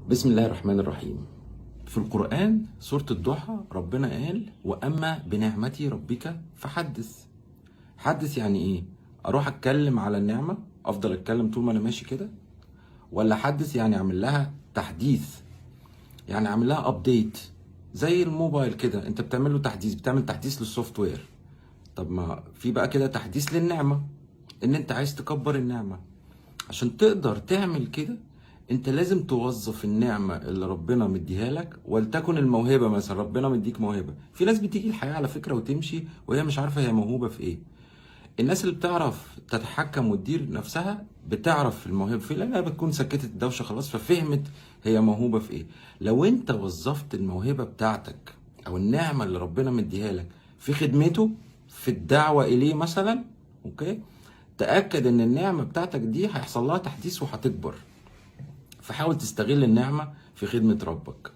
بسم الله الرحمن الرحيم. في القرآن سورة الضحى ربنا قال: وأما بنعمتي ربك فحدث. حدث يعني إيه؟ أروح أتكلم على النعمة، أفضل أتكلم طول ما أنا ماشي كده؟ ولا حدث يعني أعمل لها تحديث، يعني أعمل لها أبديت زي الموبايل كده، أنت بتعمل له تحديث، بتعمل تحديث للسوفت وير. طب ما في بقى كده تحديث للنعمة، إن أنت عايز تكبر النعمة. عشان تقدر تعمل كده انت لازم توظف النعمة اللي ربنا مديها لك، ولتكن الموهبة مثلا، ربنا مديك موهبة. في ناس بتيجي الحياة على فكرة وتمشي وهي مش عارفة هي موهوبة في ايه. الناس اللي بتعرف تتحكم وتدير نفسها بتعرف الموهبة في إيه، لانها بتكون سكتت الدوشة خلاص ففهمت هي موهوبة في ايه. لو انت وظفت الموهبة بتاعتك او النعمة اللي ربنا مديها لك في خدمته، في الدعوة اليه مثلا، اوكي، تأكد ان النعمة بتاعتك دي هيحصل لها تحديث وهتكبر. فحاول تستغل النعمة في خدمة ربك.